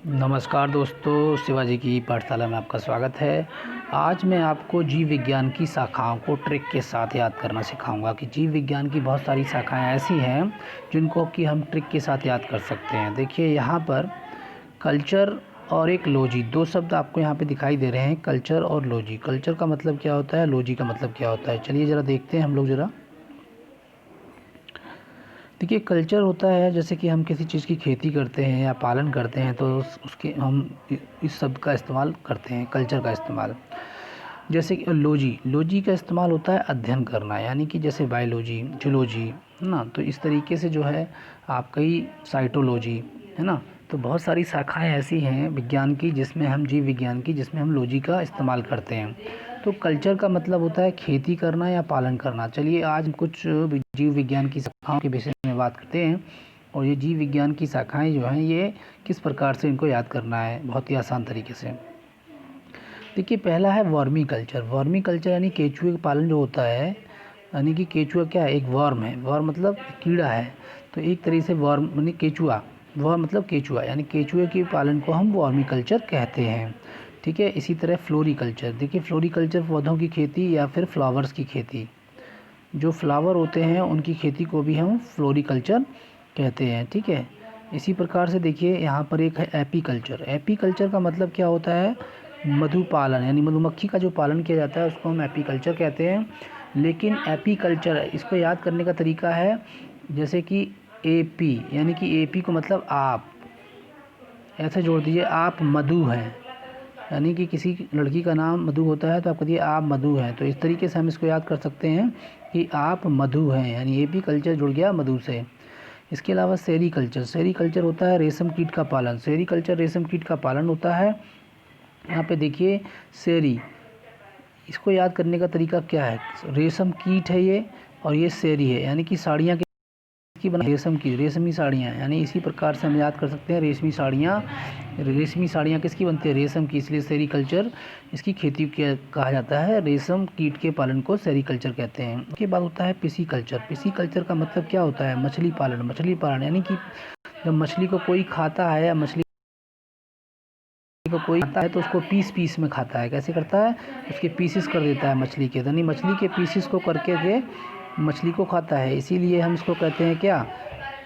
नमस्कार दोस्तों, शिवाजी की पाठशाला में आपका स्वागत है। आज मैं आपको जीव विज्ञान की शाखाओं को ट्रिक के साथ याद करना सिखाऊंगा कि जीव विज्ञान की बहुत सारी शाखाएं ऐसी हैं जिनको कि हम ट्रिक के साथ याद कर सकते हैं। देखिए यहाँ पर कल्चर और एक लॉजी, दो शब्द आपको यहाँ पे दिखाई दे रहे हैं, कल्चर और लॉजी। कल्चर का मतलब क्या होता है, लॉजी का मतलब क्या होता है, चलिए ज़रा देखते हैं हम लोग ज़रा। देखिए कल्चर होता है जैसे कि हम किसी चीज़ की खेती करते हैं या पालन करते हैं तो उसके हम इस शब्द का इस्तेमाल करते हैं, कल्चर का इस्तेमाल। जैसे कि लॉजी का इस्तेमाल होता है अध्ययन करना, यानी कि जैसे बायोलॉजी, जूलॉजी, है ना। तो इस तरीके से जो है आप कई साइटोलॉजी, है ना। तो बहुत सारी शाखाएं ऐसी हैं विज्ञान की जिसमें हम जीव विज्ञान की जिसमें हम लॉजी का इस्तेमाल करते हैं। तो कल्चर का मतलब होता है खेती करना या पालन करना। चलिए आज कुछ जीव विज्ञान की शाखाओं के विषय में बात करते हैं और ये जीव विज्ञान की शाखाएं जो हैं ये किस प्रकार से इनको याद करना है बहुत ही आसान तरीके से। देखिए पहला है वर्मी कल्चर। वर्मी कल्चर यानी केचुए का पालन जो होता है, यानी कि केचुआ क्या है, एक वर्म है। वर्म मतलब कीड़ा है, तो एक तरीके से वर्म यानी केचुआ, वर्म मतलब केचुआ, यानी केचुए के पालन को हम वर्मी कल्चर कहते हैं। ठीक है। इसी तरह फ्लोरिकल्चर। देखिए फ्लोरिकल्चर पौधों की खेती या फिर फ्लावर्स की खेती, जो फ्लावर होते हैं उनकी खेती को भी हम फ्लोरिकल्चर कहते हैं। ठीक है। इसी प्रकार से देखिए यहाँ पर एक है एपीकल्चर। एपीकल्चर का मतलब क्या होता है, मधुपालन, यानी मधुमक्खी का जो पालन किया जाता है उसको हम एपीकल्चर कहते हैं। लेकिन एपीकल्चर इसको याद करने का तरीका है जैसे कि एपी, यानी कि एपी को मतलब आप, ऐसे जोड़ दीजिए, आप मधु हैं, यानी कि किसी लड़की का नाम मधु होता है तो आप कहिए आप मधु हैं। तो इस तरीके से हम इसको याद कर सकते हैं कि आप मधु हैं, यानी एपी कल्चर जुड़ गया मधु से। इसके अलावा सेरीकल्चर। सेरीकल्चर होता है रेशम कीट का पालन। सेरीकल्चर रेशम कीट का पालन होता है। यहाँ पे देखिए सेरी, इसको याद करने का तरीका क्या है, रेशम कीट है ये और ये सेरी है, यानी कि साड़ियाँ की बना रेशम की, रेशमी साड़ियाँ, यानी इसी प्रकार से हम याद कर सकते हैं रेशमी साड़ियाँ। रेशमी साड़ियाँ किसकी बनती है, रेशम की, इसलिए सेरीकल्चर इसकी खेती कहा जाता है। रेशम कीट के पालन को सेरीकल्चर कहते हैं। उसके बाद होता है पिसीकल्चर। पिसीकल्चर का मतलब क्या होता है, मछली पालन। मछली पालन यानी कि जब मछली को कोई खाता है या मछली को कोई खाता है तो उसको पीस पीस में खाता है। कैसे करता है, उसके पीसेस कर देता है मछली के, यानी मछली के पीसेस को करके के मछली को खाता है। इसीलिए हम इसको कहते हैं क्या,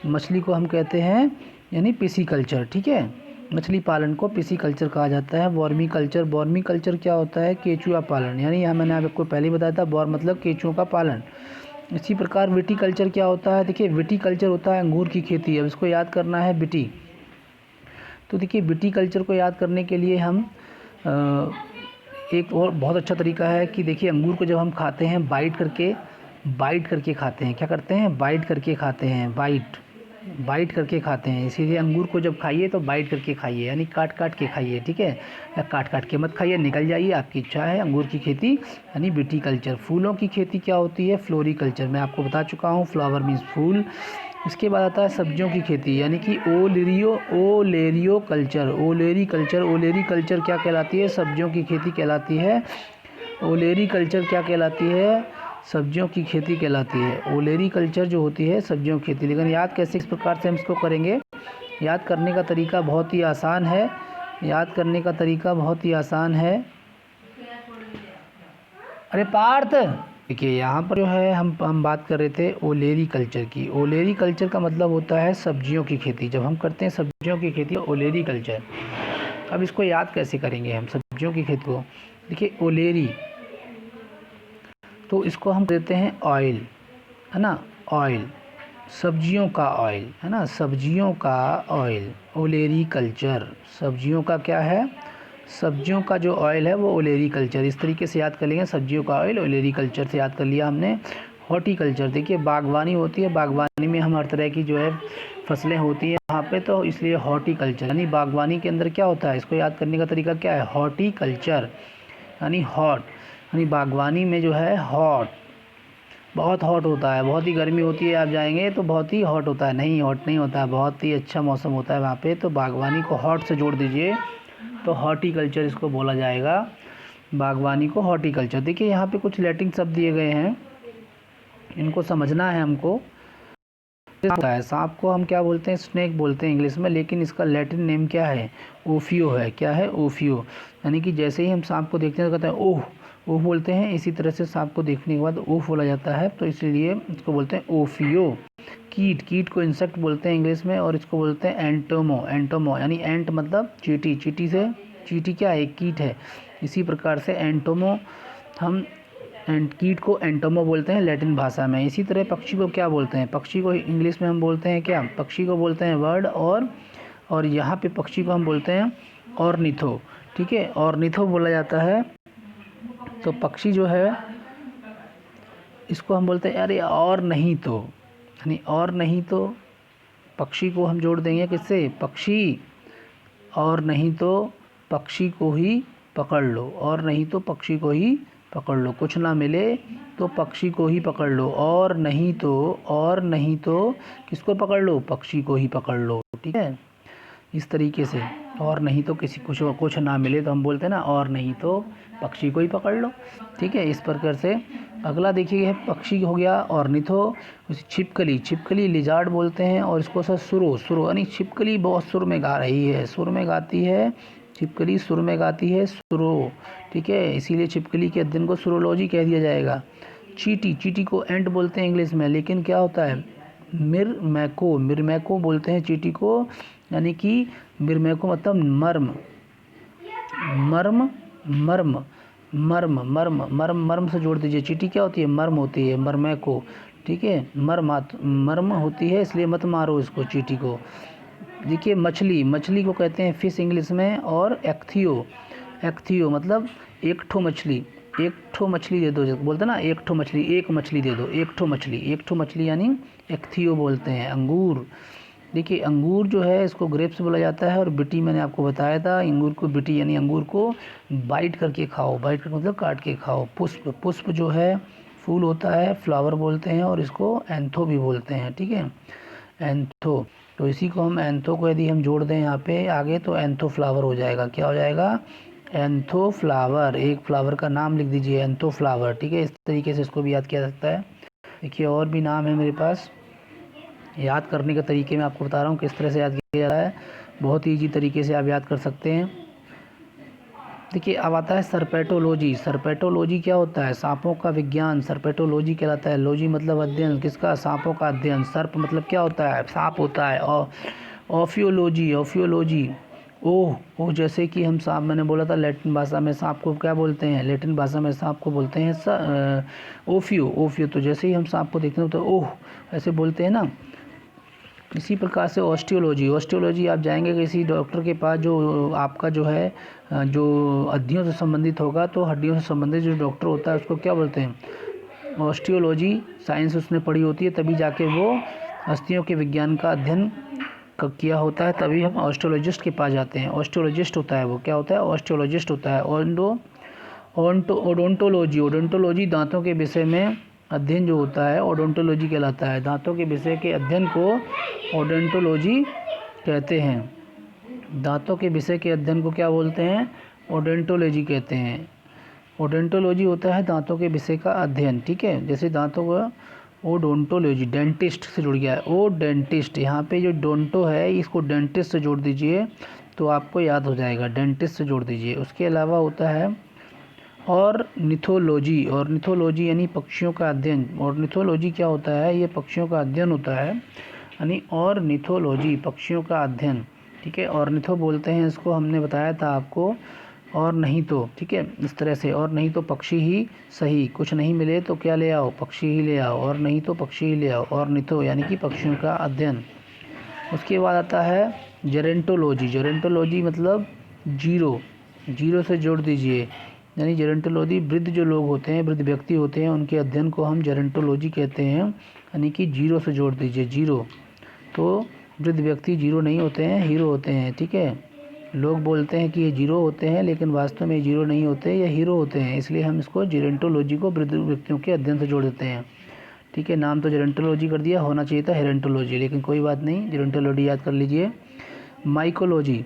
मछली को हम कहते हैं यानी पिसीकल्चर। ठीक है। मछली पालन को पिसीकल्चर कहा जाता है। Vermi culture. वर्मी कल्चर क्या होता है, केचुआ पालन, यानी यहाँ मैंने आपको पहले ही बताया था वॉर मतलब केचुओं का पालन। इसी प्रकार विटीकल्चर क्या होता है, देखिए विटीकल्चर होता है अंगूर की खेती। अब इसको याद करना है विटी, तो देखिए विटीकल्चर को याद करने के लिए हम एक और बहुत अच्छा तरीका है कि देखिए अंगूर को जब हम खाते हैं बाइट करके खाते हैं। क्या करते हैं, बाइट करके खाते हैं, बाइट करके खाते हैं। इसीलिए अंगूर को जब खाइए तो बाइट करके खाइए, यानी काट काट के खाइए। ठीक है, या काट काट के मत खाइए, निकल जाइए, आपकी इच्छा है। अंगूर की खेती यानी विटीकल्चर। फूलों की खेती क्या होती है, फ्लोरिकल्चर। मैं आपको बता चुका हूँ, फ्लावर मीन्स फूल। इसके बाद आता है सब्जियों की खेती, यानी कि ओलेरियो कल्चर। ओलेरी कल्चर क्या कहलाती है, सब्जियों की खेती कहलाती है। ओलेरी कल्चर क्या कहलाती है, सब्जियों की खेती कहलाती है। ओलेरी कल्चर जो होती है सब्जियों की खेती। लेकिन याद कैसे, इस प्रकार से हम इसको करेंगे, याद करने का तरीका बहुत ही आसान है, याद करने का तरीका बहुत ही आसान है। अरे पार्थ, देखिए यहाँ पर जो है हम बात कर रहे थे ओलेरी कल्चर की। ओलेरी कल्चर का मतलब होता है सब्जियों की खेती। जब हम करते हैं सब्जियों की खेती, ओलेरी कल्चर। अब इसको याद कैसे करेंगे हम सब्जियों की खेती को, देखिए ओलेरी, तो इसको हम देते हैं ऑयल, है ना, ऑयल, सब्जियों का ऑयल, है ना, सब्जियों का ऑयल। ओलेरी कल्चर, सब्जियों का क्या है, सब्जियों का जो ऑयल है वो ओलेरी कल्चर। इस तरीके से याद कर लेंगे, सब्जियों का ऑयल ओलेरी कल्चर से याद कर लिया हमने। हॉर्टिकल्चर, देखिए बागवानी होती है, बागवानी में हम हर तरह की जो है फसलें होती हैं वहाँ पे, तो इसलिए हॉर्टिकल्चर यानी बागवानी के अंदर क्या होता है, इसको याद करने का तरीका क्या है, हॉर्टिकल्चर यानी हॉट, यानी बागवानी में जो है हॉट, बहुत हॉट होता है, बहुत ही गर्मी होती है, आप जाएंगे तो बहुत ही हॉट होता है। नहीं, हॉट नहीं होता है, बहुत ही अच्छा मौसम होता है वहाँ पे। तो बागवानी को हॉट से जोड़ दीजिए तो हॉर्टिकल्चर इसको बोला जाएगा, बागवानी को हॉर्टिकल्चर। देखिए यहाँ पे कुछ लैटिन शब्द दिए गए हैं, इनको समझना है हमको। होता है। सांप को हम क्या बोलते हैं? स्नेक बोलते हैं इंग्लिश में, लेकिन इसका लैटिन नेम क्या है? ओफियो है। क्या है? ओफियो। यानी कि जैसे ही हम सांप को देखते हैं तो कहते हैं ओह, ओह बोलते हैं। इसी तरह से सांप को देखने के बाद ओह बोला जाता है, तो इसलिए इसको बोलते हैं ओफियो। कीट, कीट को इंसेक्ट बोलते हैं इंग्लिश में, और इसको बोलते हैं एंटोमो। एंटोमो यानी एंट मतलब चींटी, चींटी से, चींटी क्या है? एक कीट है। इसी प्रकार से एंटोमो, हम कीट को एंटोमो बोलते हैं लैटिन भाषा में। इसी तरह पक्षी को क्या बोलते हैं? पक्षी को इंग्लिश में हम बोलते हैं क्या? पक्षी को बोलते हैं बर्ड, और यहाँ पे पक्षी को हम बोलते हैं ऑर्निथो। ठीक है, ऑर्निथो बोला जाता है। तो पक्षी जो है इसको हम बोलते हैं अरे और नहीं तो, यानी और नहीं तो पक्षी को हम जोड़ देंगे किससे? पक्षी, और नहीं तो पक्षी को ही पकड़ लो, और नहीं तो पक्षी को ही पकड़ लो, कुछ ना मिले तो पक्षी को ही पकड़ लो, और नहीं तो किसको पकड़ लो? पक्षी को ही पकड़ लो। ठीक है, इस तरीके से। और नहीं तो किसी कुछ ना मिले तो हम बोलते हैं ना, और नहीं तो पक्षी को ही पकड़ लो। ठीक है, इस प्रकार से। अगला देखिए, पक्षी हो गया ऑर्निथो। उसे छिपकली, छिपकली लिजार्ड बोलते हैं, और इसको सर सुरो यानी छिपकली बहुत सुर में गा रही है, सुर में गाती है, छिपकली सुर में गाती है, सुरो। ठीक है, इसीलिए छिपकली के अध्ययन को सुरोलॉजी कह दिया जाएगा। चींटी, चींटी को एंट बोलते हैं इंग्लिश में, लेकिन क्या होता है? मिरमैको बोलते हैं चींटी को, यानी कि मिरमैको मतलब मर्म, मर्म मर्म मर्म मर्म मर्म मर्म से जोड़ दीजिए। चींटी क्या होती है? मर्म होती है, मरमैको। ठीक है, मर्म होती है, इसलिए मत मारो इसको, चींटी को। देखिए मछली, मछली को कहते हैं फिश इंग्लिश में, और एक्थियो मतलब एक ठो मछली, एक ठो मछली दे दो, जब बोलते हैं ना एक ठो मछली, एक मछली दे दो, एक ठो मछली यानी एक्थियो बोलते हैं। अंगूर, देखिए अंगूर जो है इसको ग्रेप्स बोला जाता है, और बिटी मैंने आपको बताया था, अंगूर को बिटी यानी अंगूर को बाइट करके खाओ, बाइट करके मतलब काट के खाओ। पुष्प, पुष्प जो है फूल होता है, फ्लावर बोलते हैं, और इसको एंथो भी बोलते हैं। ठीक है, एंथो। तो इसी को हम एंथो को यदि हम जोड़ दें यहाँ पे आगे, तो एंथो फ्लावर हो जाएगा। क्या हो जाएगा? एंथो फ्लावर। एक फ्लावर का नाम लिख दीजिए, एंथो फ्लावर। ठीक है, इस तरीके से इसको भी याद किया जा सकता है। देखिए और भी नाम है मेरे पास, याद करने के तरीके मैं आपको बता रहा हूँ किस तरह से याद किया जा रहा है। बहुत ईजी तरीके से आप याद कर सकते हैं। देखिए अब आता है सर्पेटोलॉजी। सर्पेटोलॉजी क्या होता है? सांपों का विज्ञान सर्पेटोलॉजी कहलाता है। लॉजी मतलब अध्ययन, किसका? सांपों का अध्ययन। सर्प मतलब क्या होता है? सांप होता है। और ऑफियोलॉजी, ऑफियोलॉजी ओह जैसे कि हम सांप, मैंने बोला था लैटिन भाषा में सांप को क्या बोलते हैं? लैटिन भाषा में सांप को बोलते हैं ओफियो। तो जैसे ही हम सांप को देखते हैं तो ओह ऐसे बोलते हैं ना। इसी प्रकार से ऑस्टियोलॉजी आप जाएंगे किसी डॉक्टर के पास जो आपका जो है जो हड्डियों से संबंधित होगा, तो हड्डियों से संबंधित जो डॉक्टर होता है उसको क्या बोलते हैं? ऑस्टियोलॉजी। साइंस उसने पढ़ी होती है, तभी जाके वो अस्थियों के विज्ञान का अध्ययन किया होता है, तभी हम ऑस्टियोलॉजिस्ट के पास जाते हैं। ऑस्टियोलॉजिस्ट होता है वो, क्या होता है? ऑस्टियोलॉजिस्ट होता है। ओडोंटोलॉजी दांतों के विषय में अध्ययन जो होता है ओडोंटोलॉजी कहलाता है। दांतों के विषय के अध्ययन को ओडोंटोलॉजी कहते हैं। दांतों के विषय के अध्ययन को क्या बोलते हैं? ओडोंटोलॉजी कहते हैं। ओडोंटोलॉजी होता है दांतों के विषय का अध्ययन। ठीक है, जैसे दांतों का ओडोंटोलॉजी, डेंटिस्ट से जुड़ गया है। ओ डेंटिस्ट, यहाँ पे जो डोंटो है इसको डेंटिस्ट से जोड़ दीजिए तो आपको याद हो जाएगा, डेंटिस्ट से जोड़ दीजिए। उसके अलावा होता है ऑर्निथोलॉजी यानी पक्षियों का अध्ययन। ऑर्निथोलॉजी क्या होता है? ये पक्षियों का अध्ययन होता है, यानी ऑर्निथोलॉजी पक्षियों का अध्ययन। ठीक है, ऑर्निथो बोलते हैं इसको, हमने बताया था आपको। और नहीं तो, ठीक है, इस तरह से। और नहीं तो पक्षी ही सही, कुछ नहीं मिले तो क्या ले आओ? पक्षी ही ले आओ। और नहीं तो पक्षी ही ले आओ। ऑर्निथो यानी कि पक्षियों का अध्ययन। उसके बाद आता है जेरेंटोलॉजी। जेरेंटोलॉजी मतलब जीरो से जोड़ दीजिए, यानी जेरेंटोलॉजी वृद्ध जो लोग होते हैं, वृद्ध व्यक्ति होते हैं, उनके अध्ययन को हम जेरेंटोलॉजी कहते हैं, यानी कि जीरो से जोड़ दीजिए। जीरो तो वृद्ध व्यक्ति जीरो नहीं होते हैं, हीरो होते हैं। ठीक है, लोग बोलते हैं कि ये जीरो होते हैं, लेकिन वास्तव में जीरो नहीं होते, ये हीरो होते हैं, इसलिए हम इसको जेरेंटोलॉजी को वृद्ध व्यक्तियों के अध्ययन से जोड़ देते हैं। ठीक है, नाम तो जेरेंटोलॉजी कर दिया, होना चाहिए था हेरेंटोलॉजी, लेकिन कोई बात नहीं, जेरेंटोलॉजी याद कर लीजिए। माइकोलॉजी,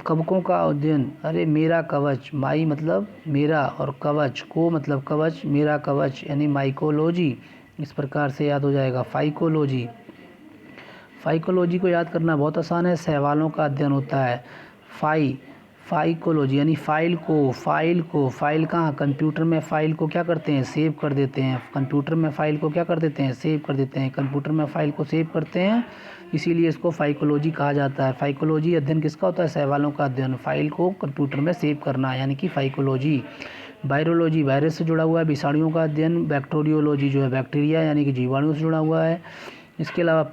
कवकों का अध्ययन। अरे मेरा कवच, माई मतलब मेरा और कवच, को मतलब कवच, मेरा कवच यानी माइकोलॉजी। इस प्रकार से याद हो जाएगा। फाइकोलॉजी, फाइकोलॉजी को याद करना बहुत आसान है, सवालों का अध्ययन होता है। फाइकोलॉजी यानी फाइल कहाँ, कंप्यूटर में फाइल को क्या करते हैं, सेव कर देते हैं। कंप्यूटर में फाइल को क्या कर देते हैं, सेव कर देते हैं। कंप्यूटर में फाइल को सेव करते हैं, इसीलिए इसको फाइकोलॉजी कहा जाता है। फाइकोलॉजी अध्ययन किसका होता है, सवालों का अध्ययन। फाइल को कंप्यूटर में सेव करना यानी कि फाइकोलॉजी। वायरोलॉजी वायरस से जुड़ा हुआ है, विषाणुओं का अध्ययन। बैक्टीरियोलॉजी जो है बैक्टीरिया यानी कि जीवाणुओं से जुड़ा हुआ है। इसके अलावा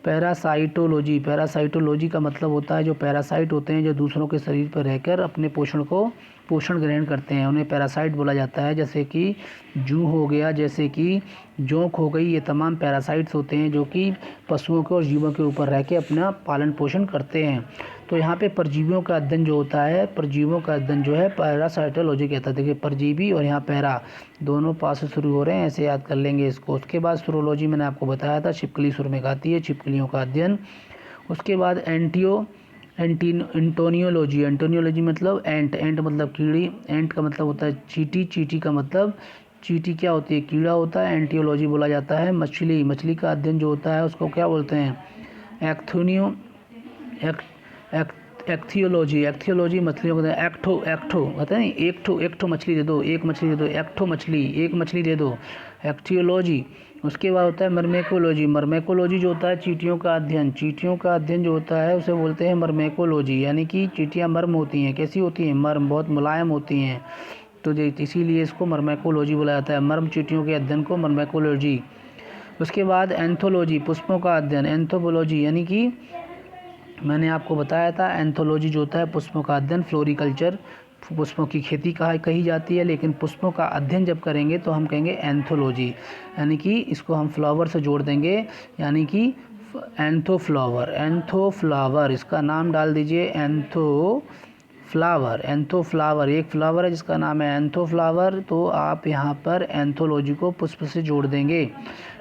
पैरासाइटोलॉजी का मतलब होता है जो पैरासाइट होते हैं, जो दूसरों के शरीर पर रहकर अपने पोषण ग्रहण करते हैं, उन्हें पैरासाइट बोला जाता है। जैसे कि जूं हो गया, जैसे कि जोंक हो गई, ये तमाम पैरासाइट्स होते हैं जो कि पशुओं के और जीवों के ऊपर रह के अपना पालन पोषण करते हैं। तो यहाँ पे परजीवियों का अध्ययन जो होता है, परजीवियों का अध्ययन जो है पैरासाइटोलॉजी कहता है। देखिए परजीवी और यहाँ पैरा दोनों पास से शुरू हो रहे हैं, ऐसे याद कर लेंगे इसको। उसके बाद सुरोलॉजी मैंने आपको बताया था, छिपकली सुर में गाती है, छिपकलियों का अध्ययन। उसके बाद एंटोनियोलॉजी मतलब एंट मतलब कीड़ी, एंट का मतलब होता है चींटी का मतलब चींटी क्या होती है, कीड़ा होता है। एंटियोलॉजी बोला जाता है मछली का अध्ययन जो होता है उसको क्या बोलते हैं, एक्थियोलॉजी मछलियों को एक्ठो कहते हैं, एक मछली दे दो, एक मछली दे दो, एक्थियोलॉजी। उसके बाद होता है मर्मेकोलॉजी जो होता है चींटियों का अध्ययन जो होता है उसे बोलते हैं मर्मेकोलॉजी, यानी कि चींटियाँ मर्म होती हैं, कैसी होती हैं, मर्म बहुत मुलायम होती हैं, तो इसीलिए इसको मर्मेकोलॉजी बोला जाता है। मर्म चींटियों के अध्ययन को मर्मेकोलॉजी। उसके बाद एंथोलॉजी पुष्पों का अध्ययन, एंथोपोलॉजी यानी कि मैंने आपको बताया था एंथोलॉजी जो होता है पुष्पों का अध्ययन। फ्लोरिकल्चर पुष्पों की खेती कही जाती है, लेकिन पुष्पों का अध्ययन जब करेंगे तो हम कहेंगे एंथोलॉजी, यानी कि इसको हम फ्लावर से जोड़ देंगे, यानी कि एंथोफ्लावर इसका नाम डाल दीजिए, एंथोफ्लावर। एक फ्लावर है जिसका नाम है एंथोफ्लावर, तो आप यहाँ पर एंथोलॉजी को पुष्प से जोड़ देंगे।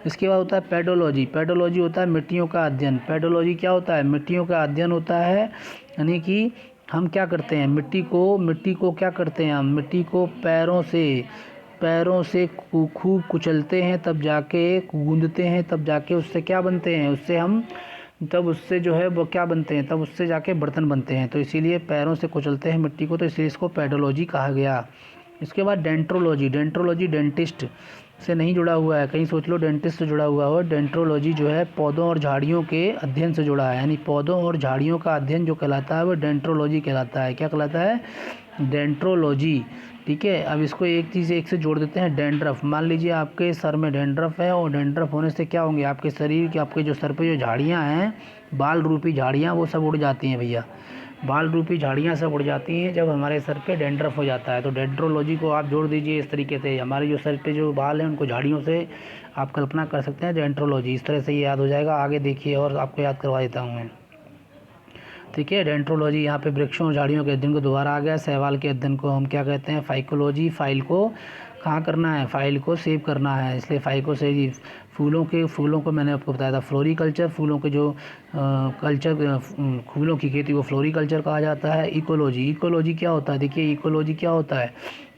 इसके बाद होता है पेडोलॉजी होता है मिट्टियों का अध्ययन। पेडोलॉजी क्या होता है, मिट्टियों का अध्ययन होता है, यानी कि हम क्या करते हैं, मिट्टी को क्या करते हैं, हम मिट्टी को पैरों से खूब कुचलते हैं, तब जाके गूंदते हैं, तब जाके उससे क्या बनते हैं, उससे जो है वो क्या बनते हैं, तब उससे जाके बर्तन बनते हैं। तो इसीलिए पैरों से कुचलते हैं मिट्टी को, तो इसलिए इसको पेडोलॉजी कहा गया। इसके बाद डेंट्रोलॉजी डेंटिस्ट से नहीं जुड़ा हुआ है, कहीं सोच लो डेंटिस्ट से जुड़ा हुआ हो। डेंट्रोलॉजी जो है पौधों और झाड़ियों के अध्ययन से जुड़ा है, यानी पौधों और झाड़ियों का अध्ययन जो कहलाता है वो डेंट्रोलॉजी कहलाता है। क्या कहलाता है, डेंट्रोलॉजी। ठीक है, अब इसको एक से जोड़ देते हैं, डैंड्रफ। मान लीजिए आपके सर में डैंड्रफ है, और डैंड्रफ होने से क्या होंगे, आपके शरीर के आपके जो सर पे जो झाड़ियाँ हैं, बाल रूपी झाड़ियाँ, वो सब उड़ जाती हैं भैया। बाल रूपी झाड़ियाँ सब उड़ जाती हैं जब हमारे सर पे डैंड्रफ हो जाता है। तो डेंड्रोलॉजी को आप जोड़ दीजिए इस तरीके से, हमारे जो सर पे जो बाल हैं उनको झाड़ियों से आप कल्पना कर सकते हैं, डेंड्रोलॉजी। इस तरह से ये याद हो जाएगा। आगे देखिए और आपको याद करवा देता हूँ मैं। ठीक है, डेंट्रोलॉजी यहाँ पे वृक्षों और झाड़ियों के अध्ययन को दोबारा आ गया। शैवाल के अध्ययन को हम क्या कहते हैं, फाइकोलॉजी। फाइल को कहाँ करना है, फाइल को सेव करना है, इसलिए फाइको से ही फूलों को मैंने आपको बताया था फ्लोरिकल्चर। फूलों के जो फूलों की खेती को फ्लोरिकल्चर कहा जाता है। इकोलॉजी क्या होता है, देखिए इकोलॉजी क्या होता है,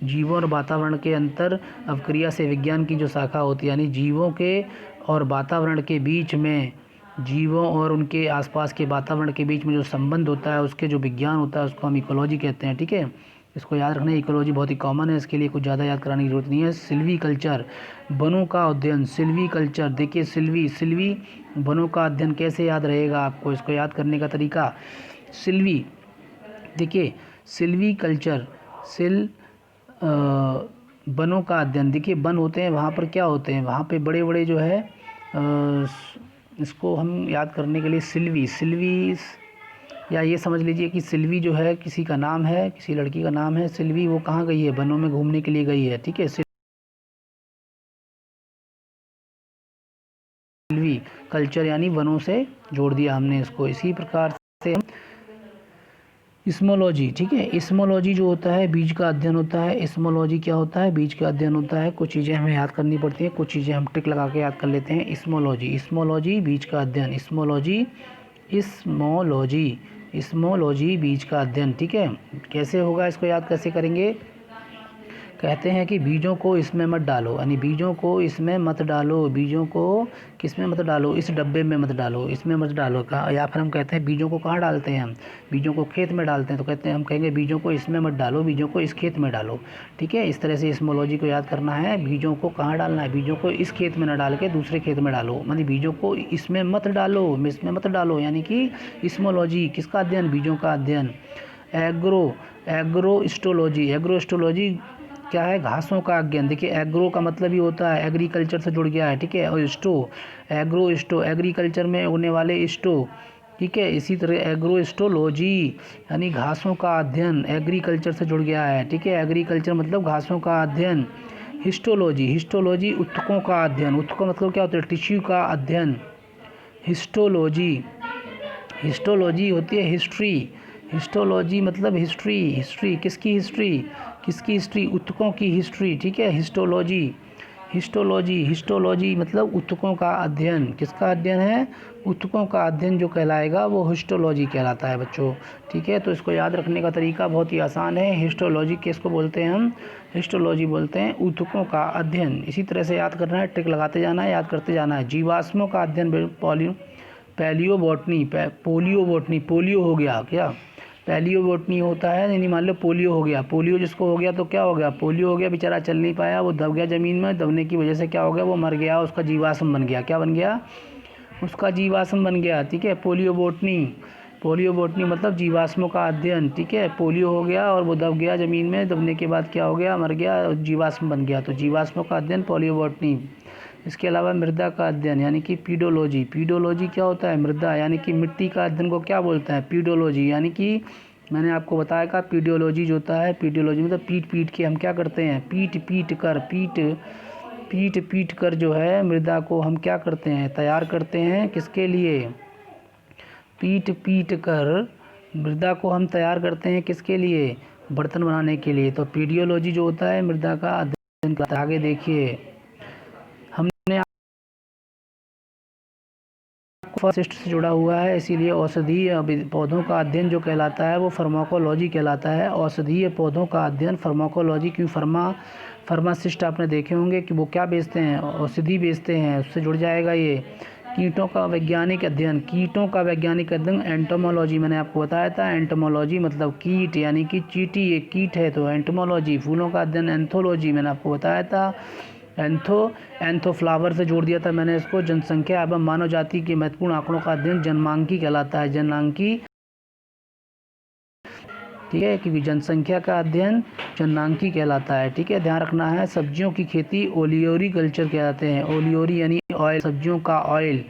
जीवों और वातावरण के अंतर अवक्रिया से विज्ञान की जो शाखा होती है, यानी जीवों के और वातावरण के बीच में, जीवों और उनके आसपास के वातावरण के बीच में जो संबंध होता है, उसके जो विज्ञान होता है उसको हम इकोलॉजी कहते हैं। ठीक है, इसको याद रखना। इकोलॉजी बहुत ही कॉमन है, इसके लिए कुछ ज़्यादा याद कराने की जरूरत नहीं है। सिल्वीकल्चर वनों का अध्ययन। सिल्वीकल्चर देखिए, सिल्वी वनों का अध्ययन कैसे याद रहेगा आपको, इसको याद करने का तरीका। सिल्वी देखिए, सिल्वीकल्चर वनों का अध्ययन। देखिए वन होते हैं, वहाँ पर क्या होते हैं, वहाँ पे बड़े बड़े जो है इसको हम याद करने के लिए सिल्वी या ये समझ लीजिए कि सिल्वी जो है किसी का नाम है, किसी लड़की का नाम है सिल्वी, वो कहाँ गई है, वनों में घूमने के लिए गई है। ठीक है, सिल्वी कल्चर यानी वनों से जोड़ दिया हमने इसको। इसी प्रकार से इस्मोलॉजी। ठीक है, इस्मोलॉजी जो होता है बीज का अध्ययन होता है। इस्मोलॉजी क्या होता है, बीज का अध्ययन होता है। कुछ चीज़ें हमें याद करनी पड़ती हैं, कुछ चीज़ें हम टिक लगा के याद कर लेते हैं। इस्मोलॉजी बीज का अध्ययन। इस्मोलॉजी बीज का अध्ययन। ठीक है, कैसे होगा, इसको याद कैसे करेंगे, कहते हैं कि बीजों को इसमें मत डालो, यानी बीजों को इसमें मत डालो, बीजों को किस में मत डालो, इस डब्बे में मत डालो, इसमें मत डालो। कहा, या फिर हम कहते हैं बीजों को कहाँ डालते हैं हम, बीजों को खेत में डालते हैं, तो कहते हैं हम कहेंगे बीजों को इसमें मत डालो, बीजों को इस खेत में डालो। ठीक है, इस तरह से इस्मोलॉजी को याद करना है। बीजों को कहाँ डालना है, बीजों को इस खेत में न डाल के दूसरे खेत में डालो, मतलब बीजों को इसमें मत डालो, इसमें मत डालो, यानी कि इस्मोलॉजी किसका अध्ययन, बीजों का अध्ययन। एग्रोस्टोलॉजी, एग्रोस्टोलॉजी क्या है, घासों का अध्ययन। देखिए एग्रो का मतलब ही होता है एग्रीकल्चर से जुड़ गया है। ठीक है, और स्टो एग्रीकल्चर में उगने वाले स्टो। ठीक है, इसी तरह एग्रोस्टोलॉजी यानी घासों का अध्ययन, एग्रीकल्चर से जुड़ गया है। ठीक है, एग्रीकल्चर मतलब घासों का अध्ययन। हिस्टोलॉजी ऊतकों का अध्ययन, ऊतकों मतलब क्या होता है, टिश्यू का अध्ययन। हिस्टोलॉजी होती है हिस्ट्री, हिस्टोलॉजी मतलब हिस्ट्री किसकी हिस्ट्री, ऊतकों की हिस्ट्री। ठीक है, हिस्टोलॉजी मतलब ऊतकों का अध्ययन, किसका अध्ययन है, ऊतकों का अध्ययन जो कहलाएगा वो हिस्टोलॉजी कहलाता है बच्चों। ठीक है, तो इसको याद रखने का तरीका बहुत ही आसान है। हिस्टोलॉजी किसको बोलते हैं हम, हिस्टोलॉजी बोलते हैं ऊतकों का अध्ययन। इसी तरह से याद करना है, ट्रिक लगाते जाना है, याद करते जाना है। जीवाश्मों का अध्ययन पोलियो हो गया क्या, पैलियो बॉटनी होता है, यानी मान लो पोलियो हो गया, पोलियो जिसको हो गया तो क्या हो गया, पोलियो हो गया, बेचारा चल नहीं पाया, वो दब गया ज़मीन में, दबने की वजह से क्या हो गया, वो मर गया, उसका जीवाश्म बन गया, क्या बन गया, उसका जीवाश्म बन गया। ठीक है, पोलियो बॉटनी मतलब जीवाश्मों का अध्ययन। ठीक है, पोलियो हो गया और वो दब गया ज़मीन में, दबने के बाद क्या हो गया, मर गया, जीवाश्म बन गया, तो जीवाश्मों का अध्ययन पोलियो बॉटनी। इसके अलावा मृदा का अध्ययन यानी कि पीडोलॉजी क्या होता है, मृदा यानी कि मिट्टी का अध्ययन को क्या बोलते हैं, पीडोलॉजी। यानी कि मैंने आपको बताया का पीडोलॉजी जो होता है, पीडोलॉजी मतलब पीट के हम क्या करते हैं, पीट कर जो है मृदा को हम क्या करते हैं, तैयार करते हैं, किसके लिए, पीट कर मृदा को हम तैयार करते हैं, किसके लिए, बर्तन बनाने के लिए। तो पीडियोलॉजी जो होता है मृदा का अध्ययन करता है। आगे देखिए, हमने फर्स्ट से जुड़ा हुआ है, इसीलिए औषधीय पौधों का अध्ययन जो कहलाता है वो फार्माकोलॉजी कहलाता है। औषधीय पौधों का अध्ययन फार्माकोलॉजी, क्यों, फार्मासिस्ट आपने देखे होंगे कि वो क्या बेचते हैं, औषधि बेचते हैं, उससे जुड़ जाएगा ये। कीटों का वैज्ञानिक अध्ययन एंटोमोलॉजी, मैंने आपको बताया था, एंटोमोलॉजी मतलब कीट, यानी कि चींटी एक कीट है, तो एंटोमोलॉजी। फूलों का अध्ययन एंथोलॉजी, मैंने आपको बताया था। एंथो फ्लावर से जोड़ दिया था मैंने इसको। जनसंख्या एवं मानव जाति के महत्वपूर्ण आंकड़ों का अध्ययन जनमांकी कहलाता है, जननांकी। ठीक है, क्योंकि जनसंख्या का अध्ययन जननांकी कहलाता है। ठीक है, ध्यान रखना है। सब्जियों की खेती ओलियोरी कल्चर कहलाते हैं, ओलियोरी यानी ऑयल, सब्जियों का ऑयल।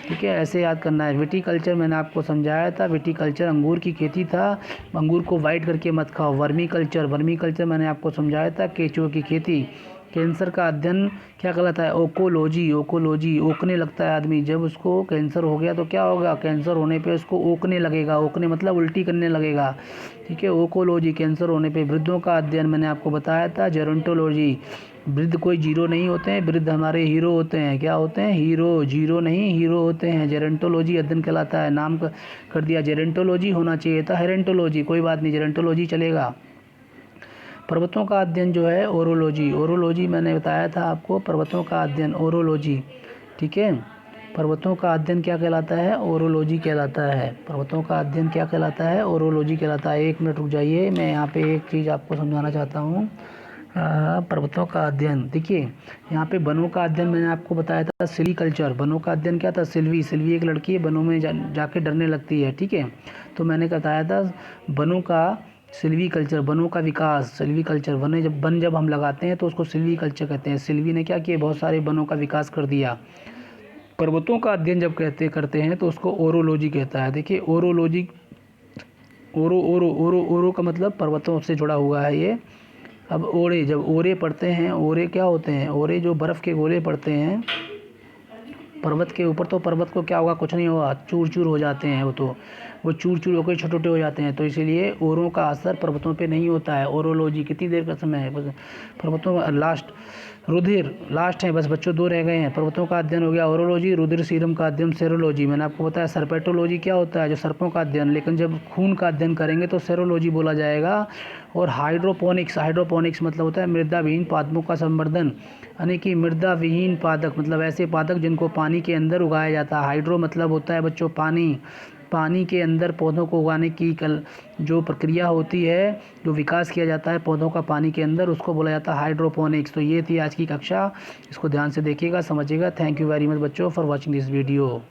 ठीक है, ऐसे याद करना है। विटीकल्चर मैंने आपको समझाया था, विटीकल्चर अंगूर की खेती था, अंगूर को वाइट करके मत खाओ। वर्मी कल्चर मैंने आपको समझाया था, केंचुओं की खेती। कैंसर का अध्ययन क्या कहलाता है, ओकोलॉजी। ओकने लगता है आदमी, जब उसको कैंसर हो गया तो क्या होगा, कैंसर होने पे उसको ओकने लगेगा, ओकने मतलब उल्टी करने लगेगा। ठीक है, ओकोलॉजी, कैंसर होने पे। वृद्धों का अध्ययन मैंने आपको बताया था, जेरोंटोलॉजी। वृद्ध कोई जीरो नहीं होते हैं, वृद्ध हमारे हीरो होते हैं। क्या होते हैं, जीरो नहीं, हीरो होते हैं। जेरोंटोलॉजी अध्ययन कहलाता है, नाम कर दिया जेरोंटोलॉजी, होना चाहिए था हेरेंटोलॉजी, कोई बात नहीं, जेरोंटोलॉजी चलेगा। पर्वतों का अध्ययन जो है ओरोलॉजी मैंने बताया था आपको, पर्वतों का अध्ययन ओरोलॉजी। ठीक है, पर्वतों का अध्ययन क्या कहलाता है, ओरोलॉजी कहलाता है। पर्वतों का अध्ययन क्या कहलाता है, ओरोलॉजी कहलाता है। 1 मिनट रुक जाइए, मैं यहाँ पे एक चीज़ आपको समझाना चाहता हूँ। पर्वतों का अध्ययन, देखिए यहाँ पे वनों का अध्ययन मैंने आपको बताया था, सिल्वीकल्चर। वनों का अध्ययन क्या था, सिल्वी एक लड़की है, वनों में जाके डरने लगती है। ठीक है, तो मैंने बताया था वनों का सिल्वीकल्चर, वनों का विकास, सिल्वीकल्चर। वन जब हम लगाते हैं तो उसको सिल्वीकल्चर कहते हैं। सिल्वी ने क्या किया, बहुत सारे वनों का विकास कर दिया। पर्वतों का अध्ययन जब करते हैं तो उसको ओरोलॉजी कहता है। देखिए ओरोलॉजी, ओरो का मतलब पर्वतों से जुड़ा हुआ है ये। अब ओरे, जब ओरे पड़ते हैं, ओरे क्या होते हैं, ओरे जो बर्फ़ के गोले पड़ते हैं पर्वत के ऊपर, तो पर्वत को क्या होगा, कुछ नहीं होगा, चूर हो जाते हैं वो तो। वो चूर चूर होकर छोटे छोटे हो जाते हैं। तो इसीलिए ओरों का असर पर्वतों पे नहीं होता है। ओरोलॉजी कितनी देर का समय है, बस पर्वतों का लास्ट रुधिर लास्ट है, बस बच्चों 2 रह गए हैं। पर्वतों का अध्ययन हो गया ओरोलॉजी, रुधिर सीरम का अध्ययन सेरोलॉजी। मैंने आपको बताया सर्पेटोलॉजी क्या होता है, जो सर्पों का अध्ययन, लेकिन जब खून का अध्ययन करेंगे तो सेरोलॉजी बोला जाएगा। और हाइड्रोपोनिक्स मतलब होता है मृदा विहीन पादपों का संवर्धन, यानी कि मृदा विहीन पादप मतलब ऐसे पादप जिनको पानी के अंदर उगाया जाता है। हाइड्रो मतलब होता है बच्चों पानी के अंदर पौधों को उगाने की जो प्रक्रिया होती है, जो विकास किया जाता है पौधों का पानी के अंदर, उसको बोला जाता है हाइड्रोपोनिक्स। तो ये थी आज की कक्षा, इसको ध्यान से देखिएगा, समझिएगा। थैंक यू वेरी मच बच्चों फॉर वॉचिंग दिस वीडियो।